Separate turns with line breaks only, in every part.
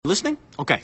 Listening? Okay.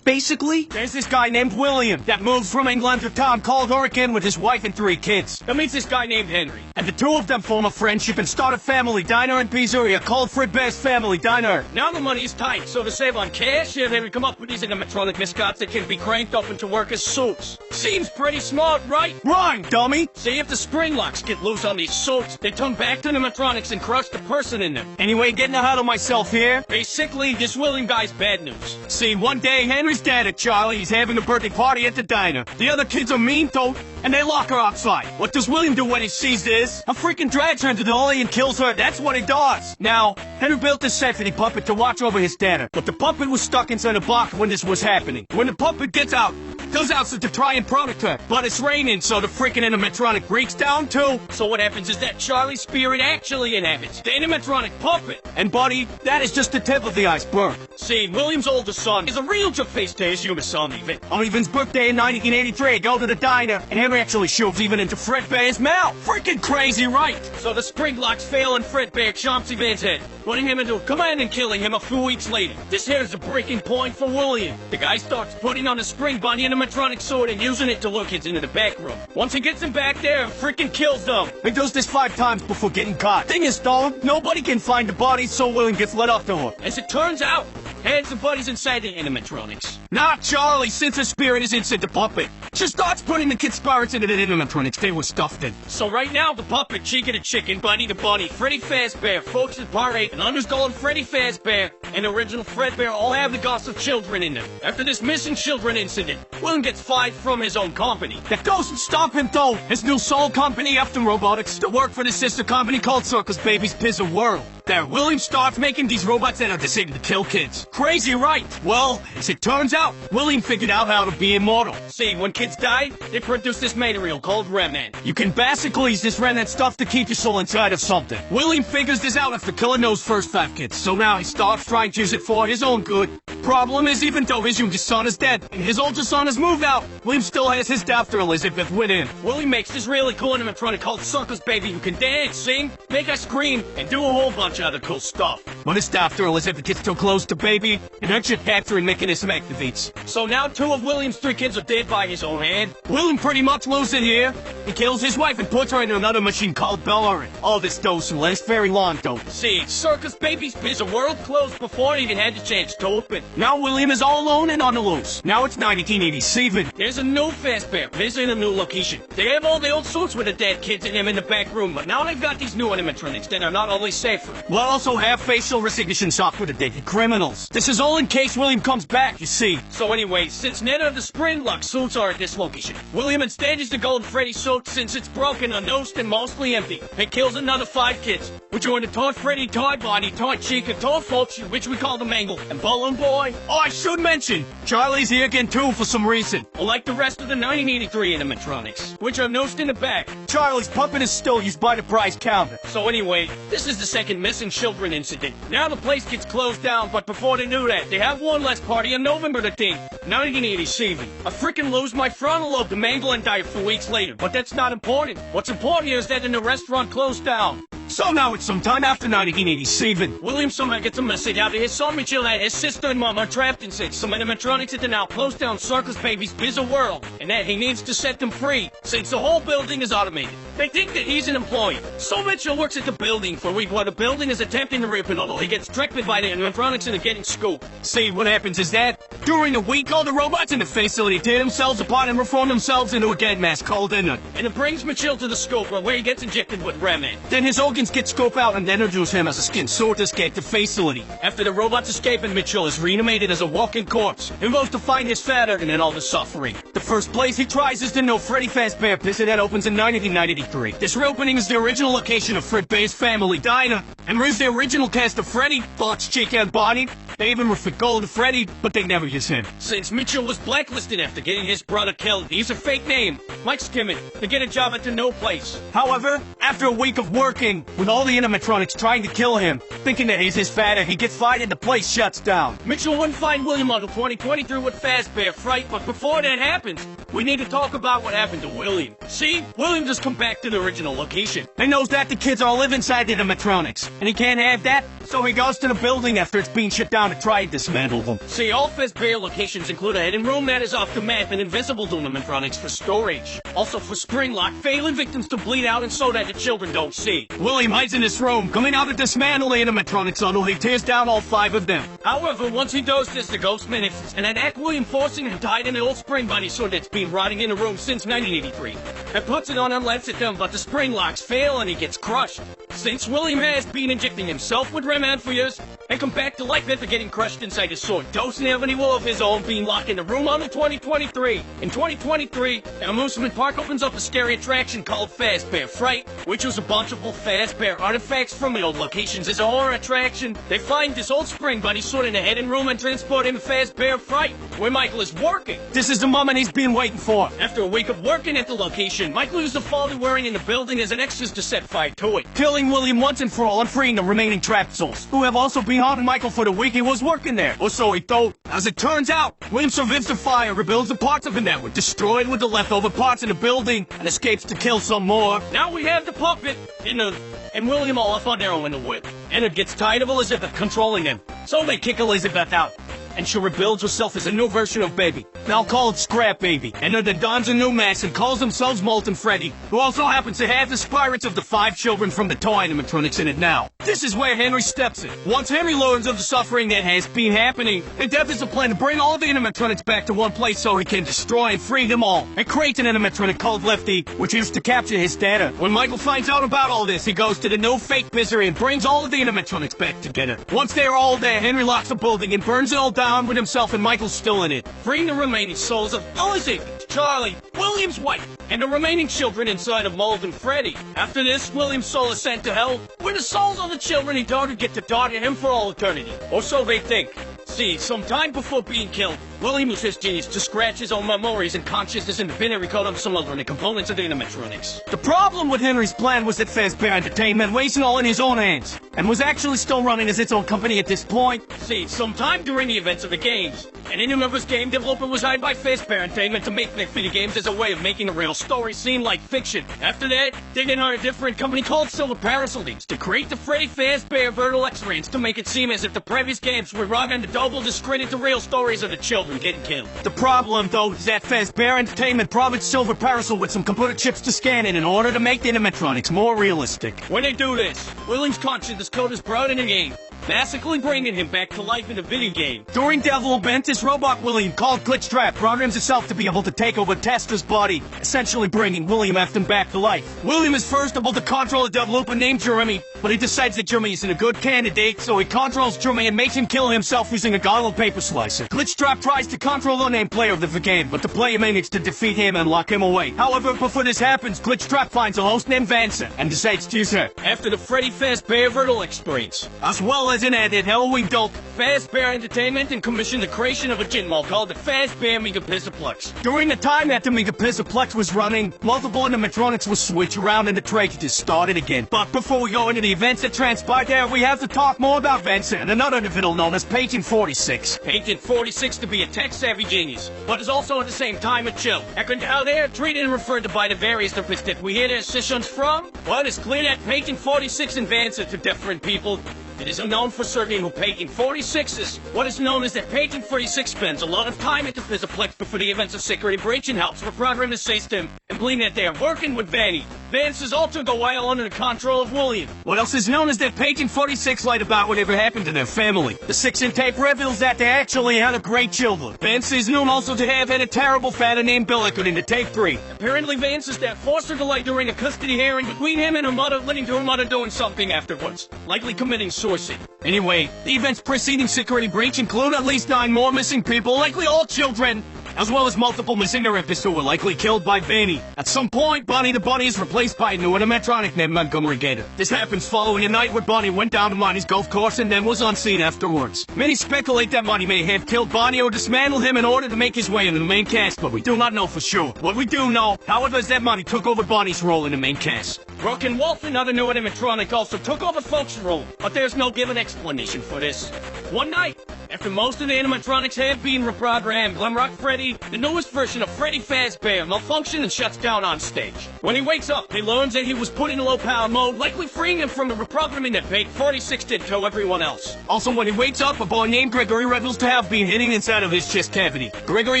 Basically, there's this guy named William that moves from England to a town called Oregon with his wife and 3 kids. That meets this guy named Henry. And the two of them form a friendship and start a family diner and pizzeria called Fredbear's Family Diner. Now the money is tight, so to save on cash, Henry come up with these animatronic mascots that can be cranked up into work as suits. Seems pretty smart, right? Rhyme, dummy! See, if the spring locks get loose on these suits, they turn back to animatronics and crush the person in them. Anyway, getting ahead of myself here. Basically, this William guy's bad news. See, one day, Henry's dad at Charlie's having a birthday party at the diner. The other kids are mean though, and they lock her outside. What does William do when he sees this? A freaking drags her into the alley and kills her. That's what he does. Now, Henry built this safety puppet to watch over his dad, but the puppet was stuck inside a box when this was happening. When the puppet gets out, goes out to try and protect her, but it's raining, so the freaking animatronic breaks down too. So what happens is that Charlie's spirit actually inhabits the animatronic puppet. And buddy, that is just the tip of the iceberg. See, William's oldest son is a real face to his human son, Even. On Evan's birthday in 1983, go to the diner, and Henry actually shoves Even into Fredbear's mouth. Freaking crazy, right? So the spring locks fail and Fredbear chomps Evan's head, putting him into a command and killing him a few weeks later. This here is the breaking point for William. The guy starts putting on a spring bunny animatronic sword and using it to lure kids into the back room. Once he gets them back there, freaking kills them. He does this 5 times before getting caught. Thing is, though, nobody can find the body, so William gets let off the hook. As it turns out, hands the buddies inside the animatronics. Not Charlie, since her spirit is inside the puppet. She starts putting the kids' spirits into the animatronics they were stuffed in. So right now, the puppet, Chica the chicken, Bunny the bunny, Freddy Fazbear, Folks the Part 8, and Underskull and Freddy Fazbear, and original Fredbear all have the ghosts of children in them. After this missing children incident, William gets fired from his own company. That doesn't stop him though. His new soul company, After Robotics, to work for the sister company called Circus Baby's Pizza World. There, William starts making these robots that are designed to kill kids. Crazy, right? Well, as it turns out, William figured out how to be immortal. See, when kids die, they produce this material called remnant. You can basically use this remnant stuff to keep your soul inside of something. William figures this out after killing those first 5 kids, so now he starts trying to use it for his own good. Problem is, even though his youngest son is dead and his oldest son has moved out, William still has his daughter Elizabeth with him. William makes this really cool animatronic called Circus Baby who can dance, sing, make us scream, and do a whole bunch of other cool stuff. But his daughter Elizabeth gets too close to Baby, and her capturing mechanism activates. So now 2 of William's 3 kids are dead by his own hand. William pretty much loses it here. He kills his wife and puts her in another machine called Bellary. All this doesn't last very long though. See, Circus Baby's Pizza World closed before it even had the chance to open. Now William is all alone and on the loose. Now it's 1987. There's a new Fazbear visiting a new location. They have all the old suits with the dead kids in them in the back room, but now they've got these new animatronics that are not only safer, but also have facial recognition software to detect criminals. This is all in case William comes back, you see. So anyway, since none of the spring lock suits are at this location, William instead uses the Golden Freddy suit since it's broken, unnosed, and mostly empty. He kills another 5 kids, which are in the Toy Freddy, Toy Bonnie, Toy Chica, Toy Folks, which we call the Mangle, and Balloon Boy. Oh, I should mention, Charlie's here again too for some reason. Like the rest of the 1983 animatronics, which are nosed in the back. Charlie's puppet is still used by the prize counter. So anyway, this is the second missing children incident. Now the place gets closed down, but before they do that, they have one last party on November the 10th, 1987. I freaking lose my frontal lobe to Mangle and die a few weeks later, but that's not important. What's important here is that the restaurant closed down. So now it's sometime after 1987. William somehow gets a message out to his son Mitchell that his sister and mom are trapped inside some animatronics at the now closed down Circus Baby's Pizza World, and that he needs to set them free, since the whole building is automated. They think that he's an employee. So Mitchell works at the building for a week while the building is attempting to rip it, although he gets tricked by the animatronics into getting scooped. See, what happens is that, during the week, all the robots in the facility tear themselves apart and reform themselves into a dead mass called Inert. And it brings Mitchell to the scope where he gets injected with remnant. Then his organs get scoped out and introduce him as a skin sword to escape the facility. After the robots escape and Mitchell is reanimated as a walking corpse, he goes to find his father and then all the suffering. The first place he tries is the new Freddy Fazbear Pizza that opens in 1993. This reopening is the original location of Fredbear's Family Diner, and brings the original cast of Freddy, Fox, Chica, and Bonnie. They even refit Golden Freddy, but they never use him. Since Mitchell was blacklisted after getting his brother killed, he used a fake name, Mike Skimmett, to get a job at the no place. However, after a week of working, with all the animatronics trying to kill him, thinking that he's his father, he gets fired and the place shuts down. Mitchell wouldn't find William until 2023 with Fazbear Fright, but before that happens, we need to talk about what happened to William. See, William just come back to the original location and knows that the kids all live inside the animatronics, and he can't have that, so he goes to the building after it's being shut down to try and dismantle them. See, all Fazbear locations include a hidden room that is off the map and invisible to animatronics for storage. Also for spring lock, failing victims to bleed out and so that the children don't see. William hides in this room, coming out to dismantle the animatronics until he tears down all 5 of them. However, once he does this, the ghost manifests and attack William, forcing him to hide in the old spring bunny suit that's been rotting in the room since 1983. And puts it on and lets it down, but the spring locks fail and he gets crushed. Since William has been injecting himself with Remand for years, and come back to life after getting crushed inside his sword, doesn't have any will of his own, being locked in the room on 2023. In 2023, an amusement park opens up a scary attraction called Fazbear Fright, which was a bunch of old Fazbear artifacts from the old locations. As a horror attraction, they find this old spring bunny suit in a hidden room and transport him to Fazbear Fright, where Michael is working. This is the moment he's been waiting for. After a week of working at the location, Michael used the fall they're wearing in the building as an excuse to set fire to it, killing William once and for all and freeing the remaining trapped souls, who have also been haunting Michael for the week he was working there. Or so he thought. As it turns out, William survives the fire, rebuilds the parts of it that were destroyed with the leftover parts in the building, and escapes to kill some more. Now we have the puppet and William all off on their own in the whip. And it gets tired of Elizabeth controlling them, so they kick Elizabeth out. And she rebuilds herself as a new version of Baby. Now call it Scrap Baby. And then dons a new mask and calls themselves Molten Freddy, who also happens to have the spirits of the 5 children from the toy animatronics in it now. This is where Henry steps in. Once Henry learns of the suffering that has been happening, and develops a plan to bring all the animatronics back to one place so he can destroy and free them all, and creates an animatronic called Lefty, which is to capture his data. When Michael finds out about all this, he goes to the new fake misery and brings all of the animatronics back together. Once they are all there, Henry locks the building and burns it all down with himself, and Michael's still in it, freeing the remaining souls of Elizabeth, Charlie, William's wife, and the remaining children inside of Molten Freddy. After this, William's soul is sent to hell, where the souls of the children he daughter get to daughter him for all eternity. Or so they think. See, sometime before being killed, William used his genius to scratch his own memories and consciousness in the binary code of some other components of the animatronics. The problem with Henry's plan was that Fazbear Entertainment wasn't all in his own hands, and was actually still running as its own company at this point. See, sometime during the events of the games, an in-universe game developer was hired by Fazbear Entertainment to make their video games as a way of making the real story seem like fiction. After that, they then hired a different company called Silver Parasol to create the Freddy Fazbear Virtual Experience to make it seem as if the previous games were wrong and the double discredit the real stories of the children getting killed. The problem, though, is that Fazbear Entertainment promised Silver Parasol with some computer chips to scan in order to make the animatronics more realistic. When they do this, William's consciousness code is brought in the game, basically bringing him back to life in the video game. During development, this robot William, called Glitchtrap, programs itself to be able to take over Testra's body, essentially bringing William Afton back to life. William is first able to control a developer named Jeremy, but he decides that Jeremy isn't a good candidate, so he controls Jeremy and makes him kill himself using a goggle paper slicer. Glitchtrap tries to control the named player of the game, but the player manages to defeat him and lock him away. However, before this happens, Glitchtrap finds a host named Vanessa and decides to use her after the Freddy Fazbear Virtual Experience, as well as an added Halloween dope. Fazbear Entertainment and commissioned the creation of a gin mall called the Fazbear Megapixelplex. During the time that the Megapixelplex was running, multiple animatronics were switched around and the tragedy started again. But before we go into the events that transpired there, we have to talk more about Vanessa and another individual known as Patient 46. Patient 46 to be a tech-savvy genius, but is also at the same time a chill. And how they are treated and referred to by the various topics that we hear their sessions from? Well, it's clear that Patient 46 and Vanessa to different people. It is unknown for certain who Patient 46 is. What is known is that Patient 46 spends a lot of time at the Physiplex before the events of Security Breach and helps the program assist him, and believing that they are working with Vanny. Vance's alter go while under the control of William. What else is known is that Patient 46 lied about whatever happened to their family. The 6-inch tape reveals that they actually had a great children. Vance is known also to have had a terrible father named Bill in the tape 3. Apparently Vance is that forced her to lie during a custody hearing between him and her mother, leading to her mother doing something afterwards, likely committing suicide. Anyway, the events preceding Security Breach include at least 9 more missing people, likely all children, as well as multiple missing therapists who were likely killed by Vanny. At some point, Bonnie the Bunny is replaced by a new animatronic named Montgomery Gator. This happens following a night where Bonnie went down to Monty's golf course and then was unseen afterwards. Many speculate that Monty may have killed Bonnie or dismantled him in order to make his way into the main cast, but we do not know for sure. What we do know, however, is that Monty took over Bonnie's role in the main cast. Rook and Wolf, another new animatronic, also took over Folk's role, but there's no given explanation for this. One night, After most of the animatronics had been reprogrammed, Glamrock Freddy, the newest version of Freddy Fazbear, malfunctions and shuts down on stage. When he wakes up, he learns that he was put in low power mode, likely freeing him from the reprogramming that Page 46 did to everyone else. Also, when he wakes up, a boy named Gregory reveals to have been hidden inside of his chest cavity. Gregory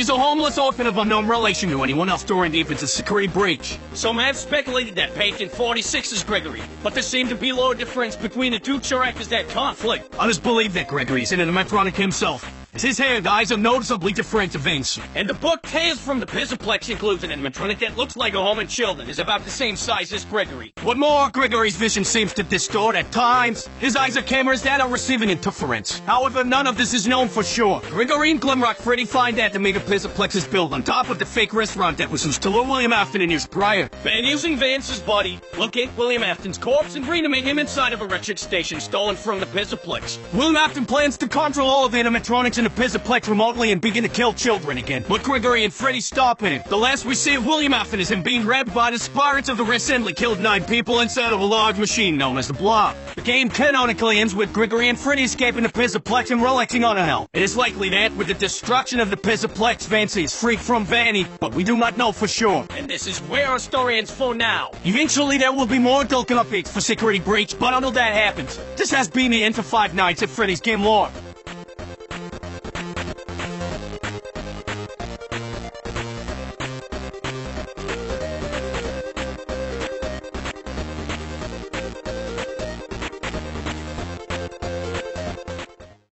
is a homeless orphan of unknown relation to anyone else during the infant's security breach. Some have speculated that Page in 46 is Gregory, but there seemed to be little difference between the two characters that conflict. Others believe that Gregory is an animatronic himself, as his hair and eyes are noticeably different events. And the book Tales from the Pizzaplex includes an animatronic that looks like a home and children, is about the same size as Gregory. What more, Gregory's vision seems to distort at times. His eyes are cameras that are receiving interference. However, none of this is known for sure. Gregory and Glamrock Freddy find out the mega Pizzaplex is built on top of the fake restaurant that was used to lure William Afton in years prior. And using Vance's body, locate William Afton's corpse and reanimate him inside of a wretched station stolen from the Pizzaplex. William Afton plans to control all of the animatronics in the Pizzaplex remotely and begin to kill children again. But Gregory and Freddy stop him. The last we see of William Afton is him being grabbed by the spirits of the recently killed 9 people inside of a large machine known as the Blob. The game canonically ends with Gregory and Freddy escaping the Pizzaplex and relaxing on a hell. It is likely that, with the destruction of the Pizzaplex, Vance is freed from Vanny, but we do not know for sure. And this is where our story ends for now. Eventually there will be more adult updates for Security Breach, but until that happens, this has been the end for 5 Nights at Freddy's Game Lore.